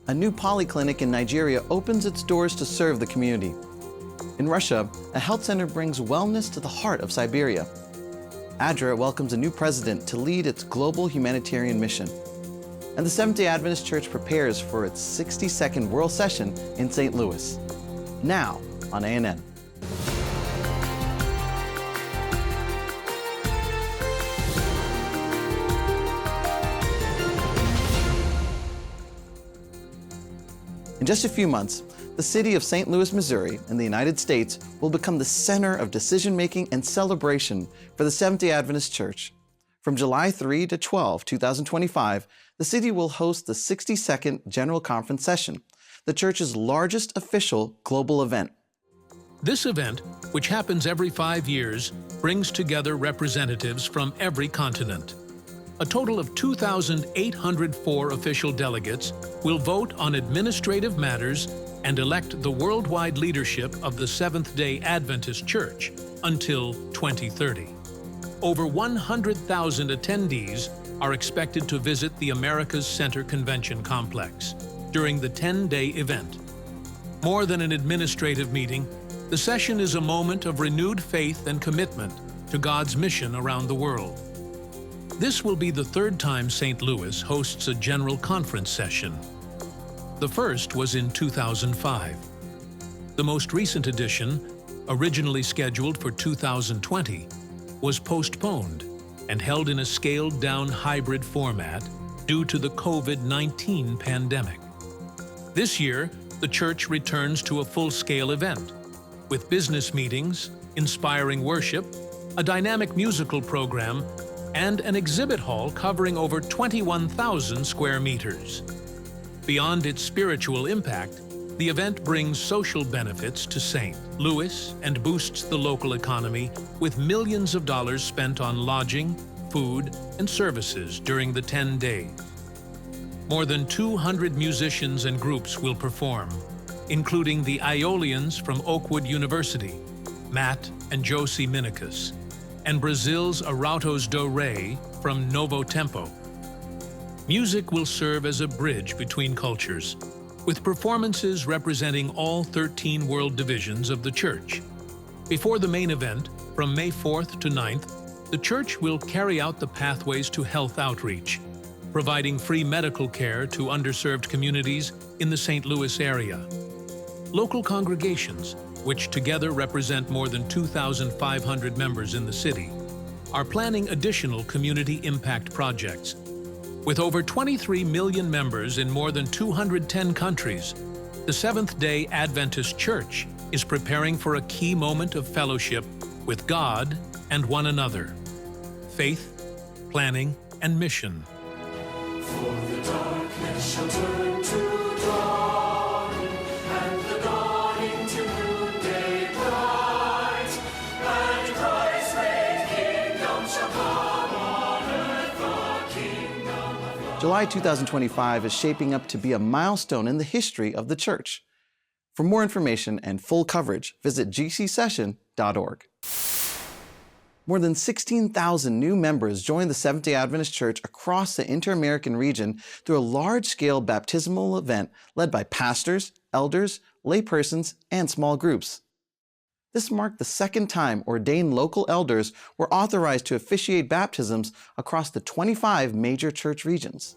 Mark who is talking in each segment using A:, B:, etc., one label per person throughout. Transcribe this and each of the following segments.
A: A new polyclinic in Nigeria opens its doors to serve the community. In Russia, a health center brings wellness to the heart of Siberia. ADRA welcomes a new president to lead its global humanitarian mission. And the Seventh-day Adventist Church prepares for its 62nd World Session in St. Louis. Now on ANN. In just a few months, the city of St. Louis, Missouri, in the United States, will become the center of decision-making and celebration for the Seventh-day Adventist Church. From July 3 to 12, 2025, the city will host the 62nd General Conference Session, the church's largest official global event.
B: This event, which happens every 5 years, brings together representatives from every continent. A total of 2,804 official delegates will vote on administrative matters and elect the worldwide leadership of the Seventh-day Adventist Church until 2030. Over 100,000 attendees are expected to visit the America's Center Convention Complex during the 10-day event. More than an administrative meeting, the session is a moment of renewed faith and commitment to God's mission around the world. This will be the third time St. Louis hosts a General Conference session. The first was in 2005. The most recent edition, originally scheduled for 2020, was postponed and held in a scaled-down hybrid format due to the COVID-19 pandemic. This year, the church returns to a full-scale event, with business meetings, inspiring worship, a dynamic musical program, and an exhibit hall covering over 21,000 square meters. Beyond its spiritual impact, the event brings social benefits to St. Louis and boosts the local economy with millions of dollars spent on lodging, food, and services during the 10 days. More than 200 musicians and groups will perform, including the Aeolians from Oakwood University, Matt and Josie Minicus, and Brazil's Arautos do Rei from Novo Tempo. Music will serve as a bridge between cultures, with performances representing all 13 world divisions of the church. Before the main event, from May 4th to 9th, the church will carry out the Pathways to Health outreach, providing free medical care to underserved communities in the St. Louis area. Local congregations, which together represent more than 2,500 members in the city, are planning additional community impact projects. With over 23 million members in more than 210 countries, the Seventh-day Adventist Church is preparing for a key moment of fellowship with God and one another. Faith, planning, and mission.
C: For the darkness shall turn to dawn, and the dawning to noonday bright, and Christ's great kingdom shall come on earth, the kingdom of God.
A: July 2025 is shaping up to be a milestone in the history of the church. For more information and full coverage, visit gcsession.org. More than 16,000 new members joined the Seventh-day Adventist Church across the Inter-American region through a large-scale baptismal event led by pastors, elders, laypersons, and small groups. This marked the second time ordained local elders were authorized to officiate baptisms across the 25 major church regions.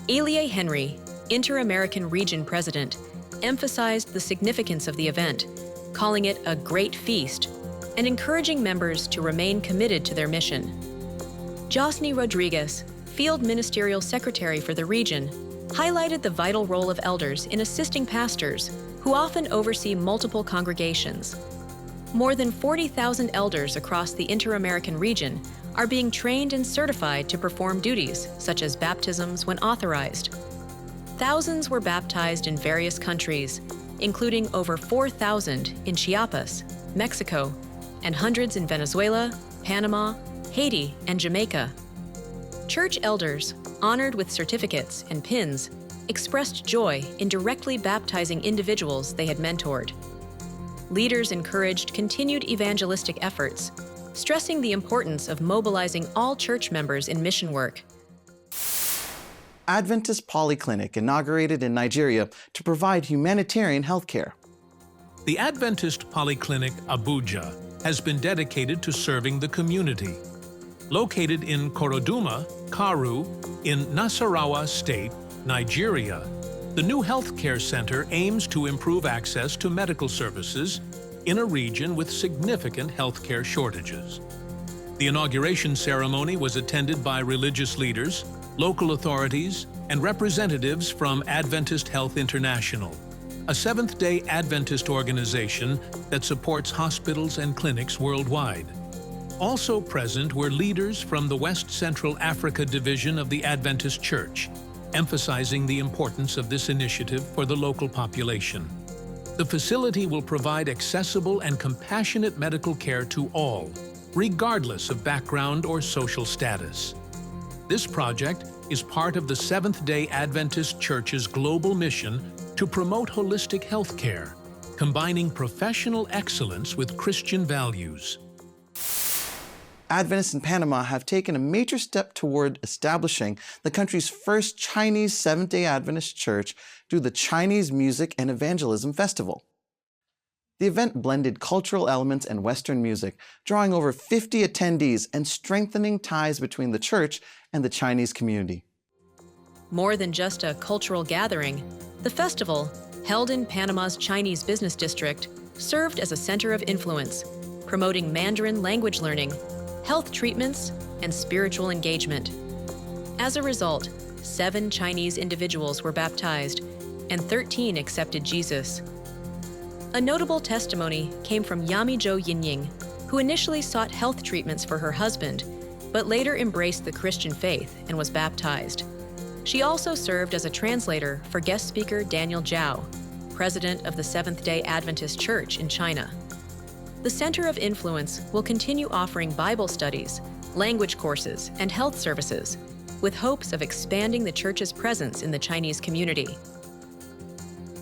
D: Elia Henry, Inter-American Region President, emphasized the significance of the event, calling it a great feast, and encouraging members to remain committed to their mission. Josny Rodriguez, Field Ministerial Secretary for the region, highlighted the vital role of elders in assisting pastors who often oversee multiple congregations. More than 40,000 elders across the Inter-American region are being trained and certified to perform duties such as baptisms when authorized. Thousands were baptized in various countries, including over 4,000 in Chiapas, Mexico, and hundreds in Venezuela, Panama, Haiti, and Jamaica. Church elders, honored with certificates and pins, expressed joy in directly baptizing individuals they had mentored. Leaders encouraged continued evangelistic efforts, stressing the importance of mobilizing all church members in mission work.
A: Adventist polyclinic inaugurated in Nigeria to provide humanitarian health care.
B: The Adventist Polyclinic Abuja has been dedicated to serving the community. Located in Koroduma, Karu, in Nasarawa State, Nigeria, the new healthcare center aims to improve access to medical services in a region with significant healthcare shortages. The inauguration ceremony was attended by religious leaders, local authorities, and representatives from Adventist Health International, a Seventh-day Adventist organization that supports hospitals and clinics worldwide. Also present were leaders from the West Central Africa Division of the Adventist Church, emphasizing the importance of this initiative for the local population. The facility will provide accessible and compassionate medical care to all, regardless of background or social status. This project is part of the Seventh-day Adventist Church's global mission to promote holistic health care, combining professional excellence with Christian values.
A: Adventists in Panama have taken a major step toward establishing the country's first Chinese Seventh-day Adventist Church through the Chinese Music and Evangelism Festival. The event blended cultural elements and Western music, drawing over 50 attendees and strengthening ties between the church and the Chinese community.
D: More than just a cultural gathering, the festival, held in Panama's Chinese business district, served as a center of influence, promoting Mandarin language learning, health treatments, and spiritual engagement. As a result, 7 Chinese individuals were baptized, and 13 accepted Jesus. A notable testimony came from Yamijo Yinying, who initially sought health treatments for her husband, but later embraced the Christian faith and was baptized. She also served as a translator for guest speaker Daniel Zhao, president of the Seventh-day Adventist Church in China. The Center of Influence will continue offering Bible studies, language courses, and health services, with hopes of expanding the church's presence in the Chinese community.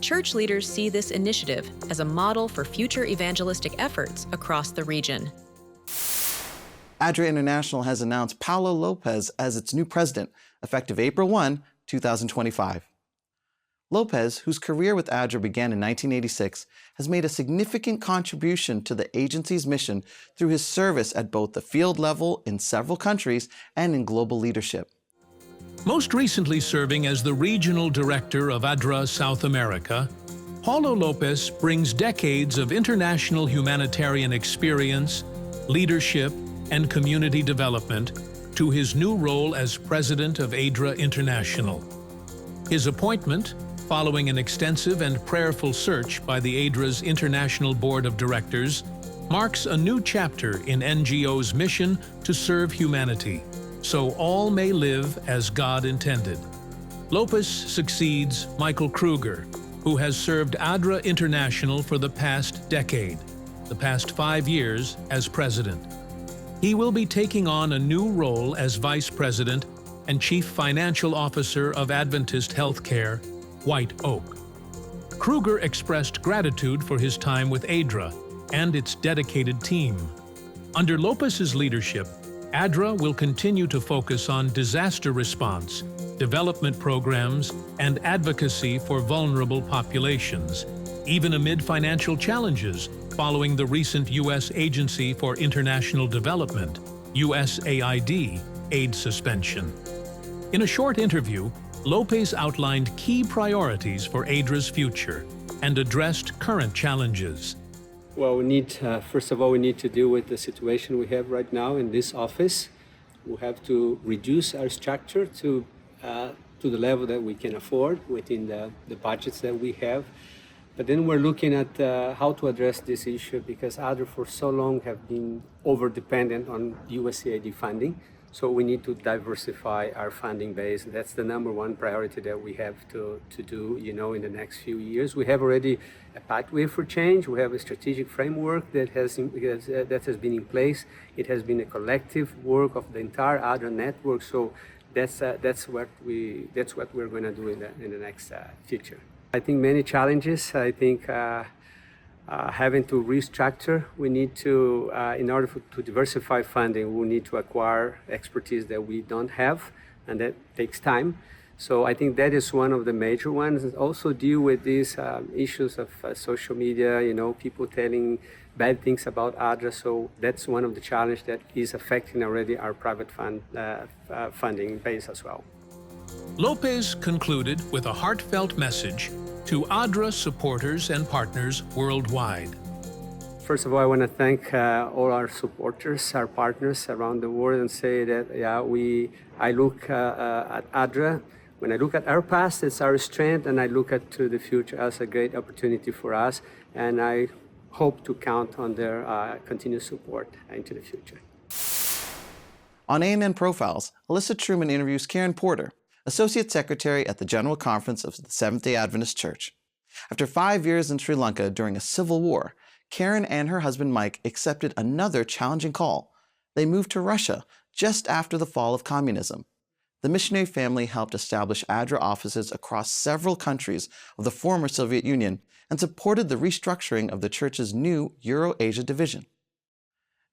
D: Church leaders see this initiative as a model for future evangelistic efforts across the region.
A: ADRA International has announced Paulo Lopez as its new president, effective April 1, 2025. Lopez, whose career with ADRA began in 1986, has made a significant contribution to the agency's mission through his service at both the field level in several countries and in global leadership.
B: Most recently serving as the regional director of ADRA South America, Paulo Lopez brings decades of international humanitarian experience, leadership, and community development to his new role as president of ADRA International. His appointment, following an extensive and prayerful search by the ADRA's International Board of Directors, marks a new chapter in NGO's mission to serve humanity, so all may live as God intended. Lopez succeeds Michael Kruger, who has served ADRA International for the past decade, the past 5 years as president. He will be taking on a new role as vice president and chief financial officer of Adventist Healthcare, White Oak. Kruger expressed gratitude for his time with ADRA and its dedicated team. Under Lopez's leadership, ADRA will continue to focus on disaster response, development programs, and advocacy for vulnerable populations, even amid financial challenges following the recent U.S. Agency for International Development, USAID, aid suspension. In a short interview, Lopez outlined key priorities for ADRA's future and addressed current challenges.
E: Well, first of all, we need to deal with the situation we have right now in this office. We have to reduce our structure to the level that we can afford within the budgets that we have. But then we're looking at how to address this issue because ADRA for so long have been over-dependent on USAID funding. So we need to diversify our funding base. That's the number one priority that we have to do, in the next few years. We have already a pathway for change. We have a strategic framework that has been in place. It has been a collective work of the entire ADRA network. So that's what we're going to do in the next future. I think many challenges. I think having to restructure, we need to, in order to diversify funding, we need to acquire expertise that we don't have, and that takes time. So I think that is one of the major ones. And also deal with these issues of social media, people telling bad things about ADRA. So that's one of the challenges that is affecting already our private funding base as well.
B: Lopez concluded with a heartfelt message to ADRA supporters and partners worldwide.
E: First of all, I want to thank all our supporters, our partners around the world, and say that, I look at ADRA. When I look at our past, it's our strength, and I look to the future as a great opportunity for us, and I hope to count on their continued support into the future.
A: On ANN Profiles, Alyssa Truman interviews Karen Porter, Associate Secretary at the General Conference of the Seventh-day Adventist Church. After 5 years in Sri Lanka during a civil war, Karen and her husband Mike accepted another challenging call. They moved to Russia just after the fall of communism. The missionary family helped establish ADRA offices across several countries of the former Soviet Union and supported the restructuring of the church's new Euro-Asia division.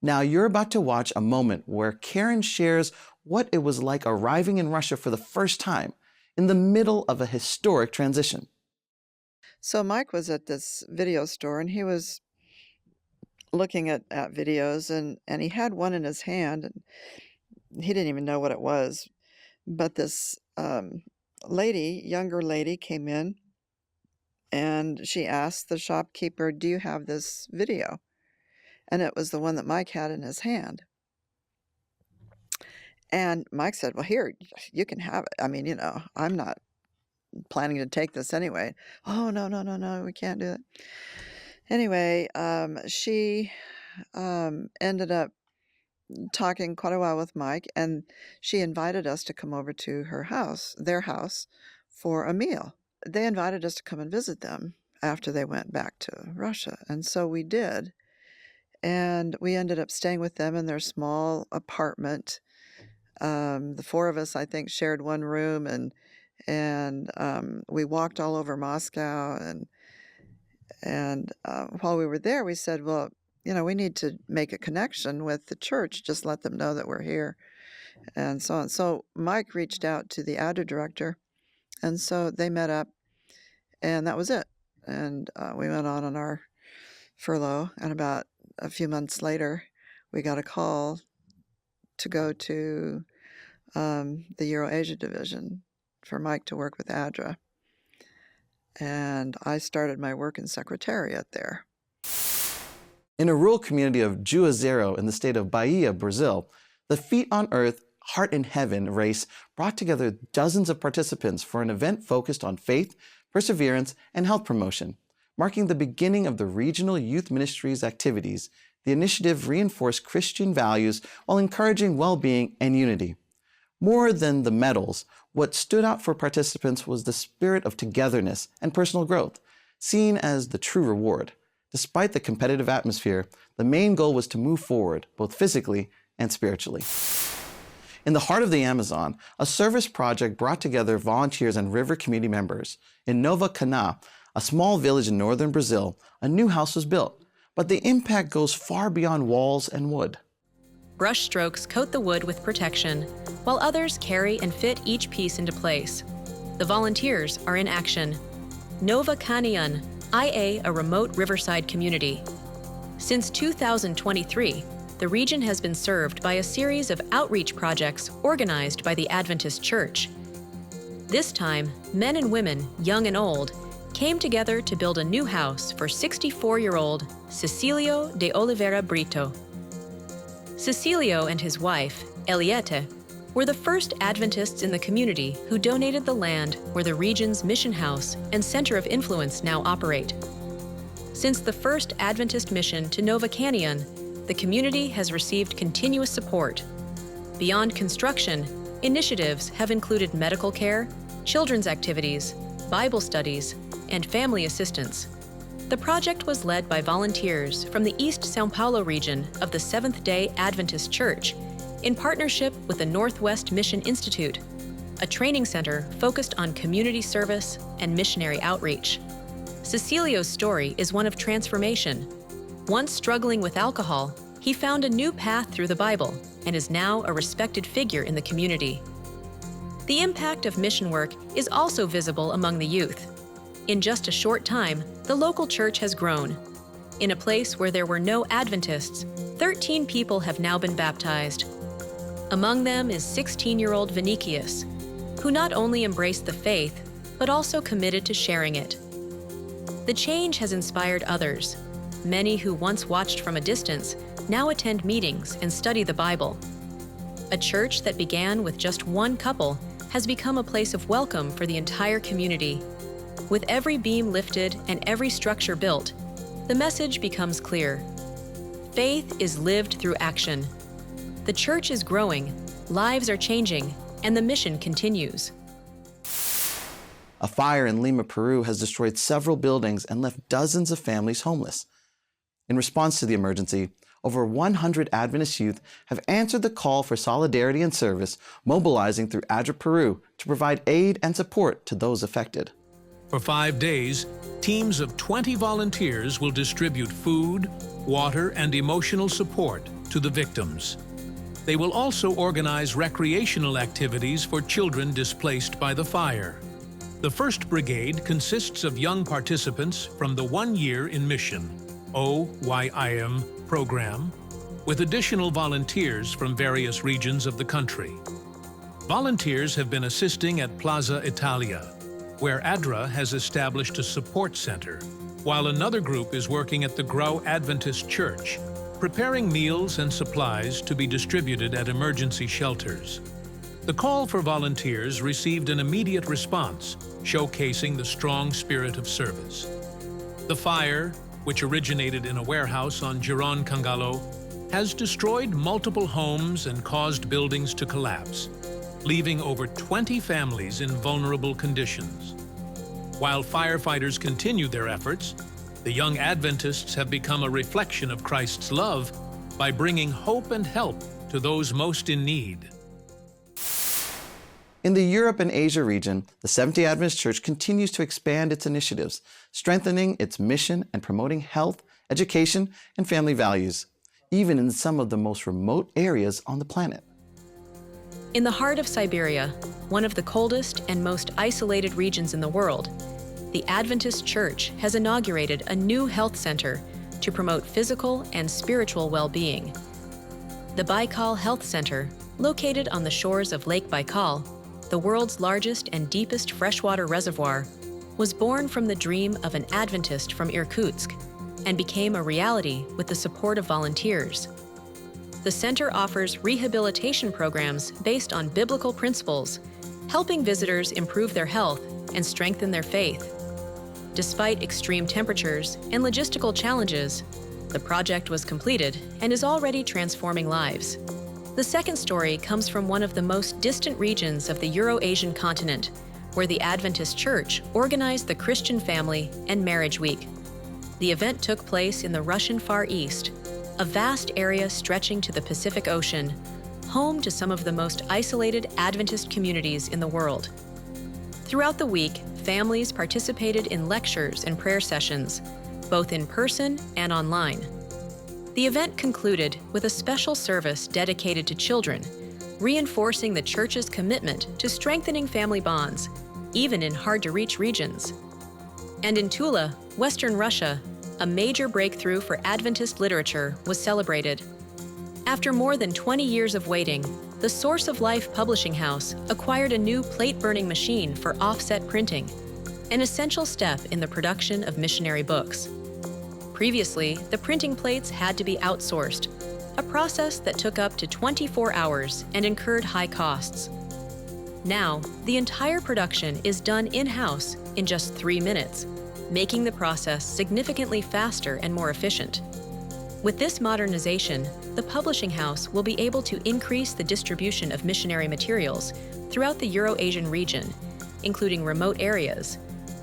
A: Now you're about to watch a moment where Karen shares what it was like arriving in Russia for the first time in the middle of a historic transition.
F: So Mike was at this video store, and he was looking at videos, and he had one in his hand, and he didn't even know what it was. But this younger lady came in, and she asked the shopkeeper, "Do you have this video?" And it was the one that Mike had in his hand. And Mike said, "Well, here, you can have it. I mean, I'm not planning to take this anyway." "Oh, no, we can't do it." Anyway, she ended up talking quite a while with Mike, and she invited us to come over to their house, for a meal. They invited us to come and visit them after they went back to Russia, and so we did. And we ended up staying with them in their small apartment. The four of us, I think, shared one room, and we walked all over Moscow, and while we were there, we said, well, we need to make a connection with the church, just let them know that we're here, and so on. So Mike reached out to the ADRA director, and so they met up, and that was it. And we went on our furlough, and about a few months later, we got a call to go to the Euro-Asia division for Mike to work with ADRA. And I started my work in secretariat there.
A: In a rural community of Juazeiro in the state of Bahia, Brazil, the Feet on Earth, Heart in Heaven race brought together dozens of participants for an event focused on faith, perseverance, and health promotion. Marking the beginning of the regional youth ministry's activities, the initiative reinforced Christian values while encouraging well-being and unity. More than the medals, what stood out for participants was the spirit of togetherness and personal growth, seen as the true reward. Despite the competitive atmosphere, the main goal was to move forward, both physically and spiritually. In the heart of the Amazon, a service project brought together volunteers and river community members. In Nova Cana, a small village in northern Brazil, a new house was built, but the impact goes far beyond walls and wood.
D: Brush strokes coat the wood with protection, while others carry and fit each piece into place. The volunteers are in action. Nova Canian, IA, a remote riverside community. Since 2023, the region has been served by a series of outreach projects organized by the Adventist Church. This time, men and women, young and old, came together to build a new house for 64-year-old Cecilio de Oliveira Brito. Cecilio and his wife, Eliette, were the first Adventists in the community who donated the land where the region's mission house and center of influence now operate. Since the first Adventist mission to Nova Canian, the community has received continuous support. Beyond construction, initiatives have included medical care, children's activities, Bible studies, and family assistance. The project was led by volunteers from the East São Paulo region of the Seventh-day Adventist Church in partnership with the Northwest Mission Institute, a training center focused on community service and missionary outreach. Cecilio's story is one of transformation. Once struggling with alcohol, he found a new path through the Bible and is now a respected figure in the community. The impact of mission work is also visible among the youth. In just a short time, the local church has grown. In a place where there were no Adventists, 13 people have now been baptized. Among them is 16-year-old Vinicius, who not only embraced the faith, but also committed to sharing it. The change has inspired others. Many who once watched from a distance now attend meetings and study the Bible. A church that began with just one couple has become a place of welcome for the entire community. With every beam lifted and every structure built, the message becomes clear. Faith is lived through action. The church is growing, lives are changing, and the mission continues.
A: A fire in Lima, Peru has destroyed several buildings and left dozens of families homeless. In response to the emergency, over 100 Adventist youth have answered the call for solidarity and service, mobilizing through ADRA Peru to provide aid and support to those affected.
B: For 5 days, teams of 20 volunteers will distribute food, water, and emotional support to the victims. They will also organize recreational activities for children displaced by the fire. The first brigade consists of young participants from the 1 year in mission, OYIM program, with additional volunteers from various regions of the country. Volunteers have been assisting at Plaza Italia, where ADRA has established a support center, while another group is working at the Grau Adventist Church, preparing meals and supplies to be distributed at emergency shelters. The call for volunteers received an immediate response, showcasing the strong spirit of service. The fire, which originated in a warehouse on Giron Cangalo, has destroyed multiple homes and caused buildings to collapse, leaving over 20 families in vulnerable conditions. While firefighters continue their efforts, the young Adventists have become a reflection of Christ's love by bringing hope and help to those most in need.
A: In the Europe and Asia region, the Seventh-day Adventist Church continues to expand its initiatives, strengthening its mission and promoting health, education, and family values, even in some of the most remote areas on the planet.
D: In the heart of Siberia, one of the coldest and most isolated regions in the world, the Adventist Church has inaugurated a new health center to promote physical and spiritual well-being. The Baikal Health Center, located on the shores of Lake Baikal, the world's largest and deepest freshwater reservoir, was born from the dream of an Adventist from Irkutsk and became a reality with the support of volunteers. The center offers rehabilitation programs based on biblical principles, helping visitors improve their health and strengthen their faith. Despite extreme temperatures and logistical challenges, the project was completed and is already transforming lives. The second story comes from one of the most distant regions of the Euro-Asian continent, where the Adventist Church organized the Christian Family and Marriage Week. The event took place in the Russian Far East, a vast area stretching to the Pacific Ocean, home to some of the most isolated Adventist communities in the world. Throughout the week, families participated in lectures and prayer sessions, both in person and online. The event concluded with a special service dedicated to children, reinforcing the church's commitment to strengthening family bonds, even in hard-to-reach regions. And in Tula, Western Russia, a major breakthrough for Adventist literature was celebrated. After more than 20 years of waiting, the Source of Life publishing house acquired a new plate-burning machine for offset printing, an essential step in the production of missionary books. Previously, the printing plates had to be outsourced, a process that took up to 24 hours and incurred high costs. Now, the entire production is done in-house in just 3 minutes, making the process significantly faster and more efficient. With this modernization, the publishing house will be able to increase the distribution of missionary materials throughout the Euro-Asian region, including remote areas,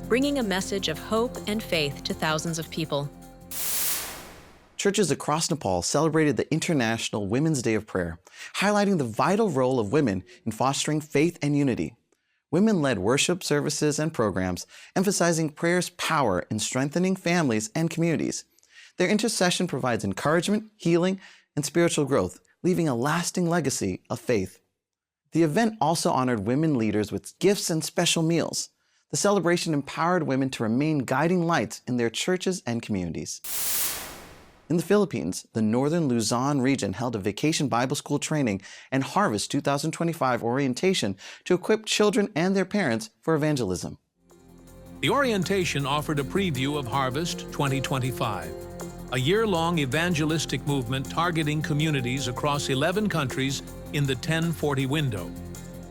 D: bringing a message of hope and faith to thousands of people.
A: Churches across Nepal celebrated the International Women's Day of Prayer, highlighting the vital role of women in fostering faith and unity. Women led worship services and programs, emphasizing prayer's power in strengthening families and communities. Their intercession provides encouragement, healing, and spiritual growth, leaving a lasting legacy of faith. The event also honored women leaders with gifts and special meals. The celebration empowered women to remain guiding lights in their churches and communities. In the Philippines, the Northern Luzon region held a vacation Bible school training and Harvest 2025 orientation to equip children and their parents for evangelism.
B: The orientation offered a preview of Harvest 2025, a year-long evangelistic movement targeting communities across 11 countries in the 1040 window,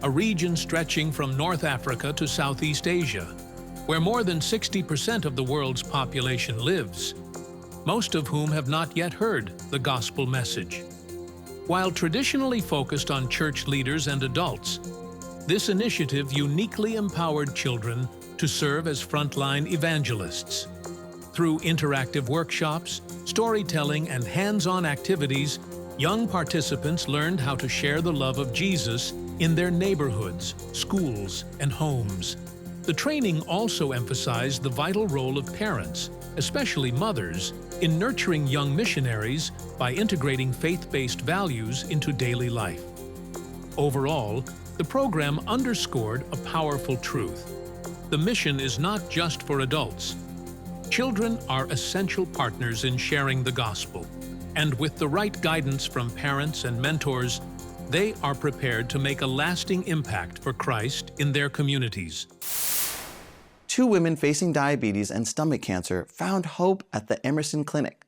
B: a region stretching from North Africa to Southeast Asia, where more than 60% of the world's population lives, most of whom have not yet heard the gospel message. While traditionally focused on church leaders and adults, this initiative uniquely empowered children to serve as frontline evangelists. Through interactive workshops, storytelling, and hands-on activities, young participants learned how to share the love of Jesus in their neighborhoods, schools, and homes. The training also emphasized the vital role of parents, especially mothers, in nurturing young missionaries by integrating faith-based values into daily life. Overall, the program underscored a powerful truth. The mission is not just for adults. Children are essential partners in sharing the gospel, and with the right guidance from parents and mentors, they are prepared to make a lasting impact for Christ in their communities.
A: 2 women facing diabetes and stomach cancer found hope at the Emerson Clinic.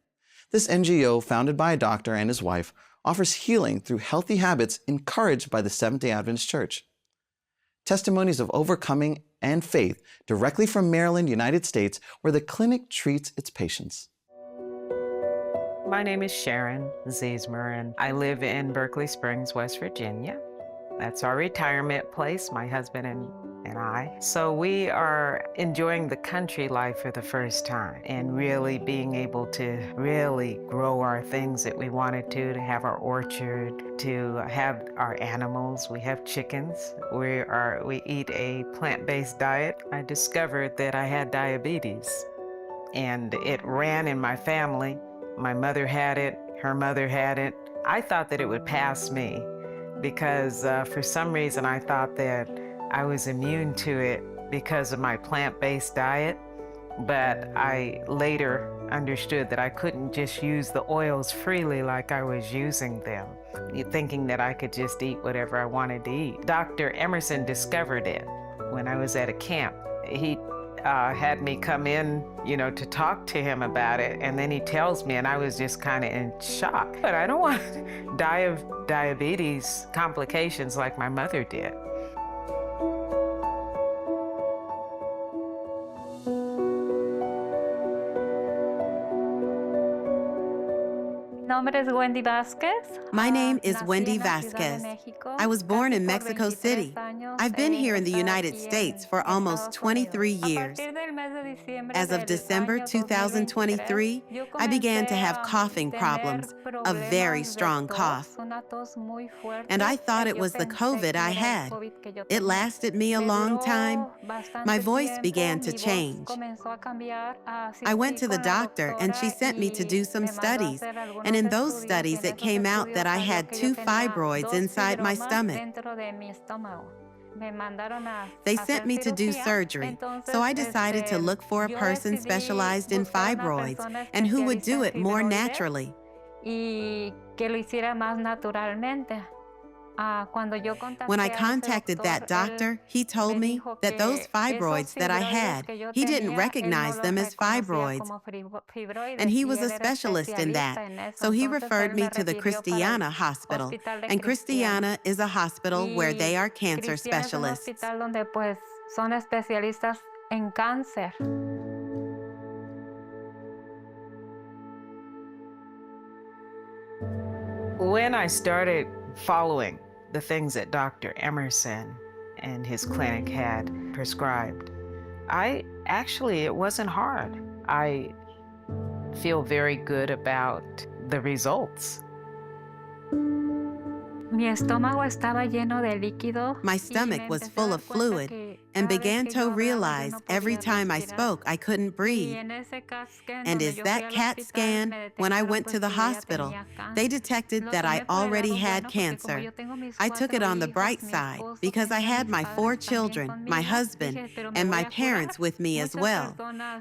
A: This NGO, founded by a doctor and his wife, offers healing through healthy habits encouraged by the Seventh-day Adventist Church. Testimonies of overcoming and faith directly from Maryland, United States, where the clinic treats its patients.
G: My name is Sharon Ziesmer, and I live in Berkeley Springs, West Virginia. That's our retirement place, my husband and I. So we are enjoying the country life for the first time and really being able to really grow our things that we wanted to have our orchard, to have our animals. We have chickens. We eat a plant-based diet. I discovered that I had diabetes, and it ran in my family. My mother had it, her mother had it. I thought that it would pass me because for some reason I thought that I was immune to it because of my plant-based diet, but I later understood that I couldn't just use the oils freely like I was using them, thinking that I could just eat whatever I wanted to eat. Dr. Emerson discovered it when I was at a camp. He had me come in, to talk to him about it, and then he tells me, and I was just kind of in shock. But I don't want to die of diabetes complications like my mother did.
H: My name is Wendy Vasquez. I was born in Mexico City. I've been here in the United States for almost 23 years. As of December 2023, I began to have coughing problems, a very strong cough. And I thought it was the COVID I had. It lasted me a long time. My voice began to change. I went to the doctor and she sent me to do some studies. And in those studies, it came out that I had 2 fibroids inside my stomach. They sent me to do surgery, so I decided to look for a person specialized in fibroids and who would do it more naturally. When I contacted that doctor, he told me that those fibroids that I had, he didn't recognize them as fibroids. And he was a specialist in that, so he referred me to the Christiana Hospital. And Christiana is a hospital where they are cancer specialists.
G: When I started following the things that Dr. Emerson and his clinic had prescribed, it wasn't hard. I feel very good about the results.
H: My stomach was full of fluid, and began to realize every time I spoke, I couldn't breathe. And is that CAT scan, when I went to the hospital, they detected that I already had cancer. I took it on the bright side because I had my 4 children, my husband, and my parents with me as well.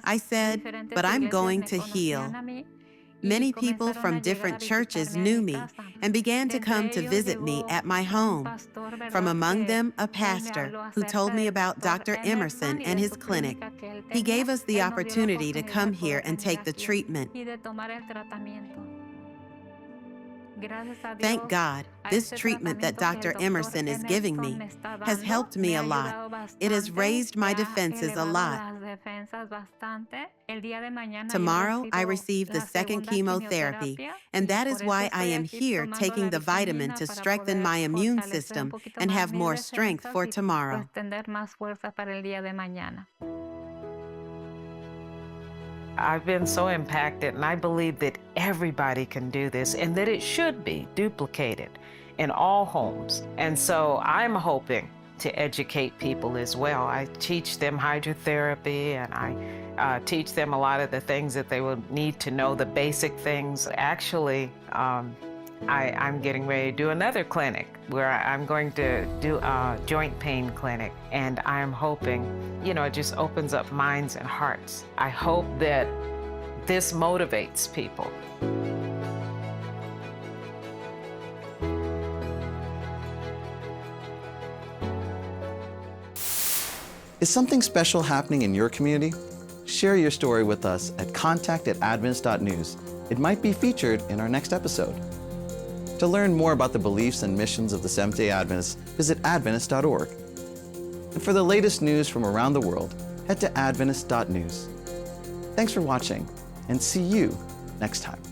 H: I said, but I'm going to heal. Many people from different churches knew me and began to come to visit me at my home. From among them, a pastor who told me about Dr. Emerson and his clinic. He gave us the opportunity to come here and take the treatment. Thank God, this treatment that Dr. Emerson is giving me has helped me a lot. It has raised my defenses a lot. Tomorrow, I receive the second chemotherapy, and that is why I am here taking the vitamin to strengthen my immune system and have more strength for tomorrow.
G: I've been so impacted, and I believe that everybody can do this and that it should be duplicated in all homes. And so I'm hoping to educate people as well. I teach them hydrotherapy, and I teach them a lot of the things that they will need to know, the basic things. Actually, I'm getting ready to do another clinic where I'm going to do a joint pain clinic, and I'm hoping, it just opens up minds and hearts. I hope that this motivates people.
A: Is something special happening in your community? Share your story with us at contact@adventist.news. It might be featured in our next episode. To learn more about the beliefs and missions of the Seventh-day Adventists, visit adventist.org. And for the latest news from around the world, head to adventist.news. Thanks for watching, and see you next time.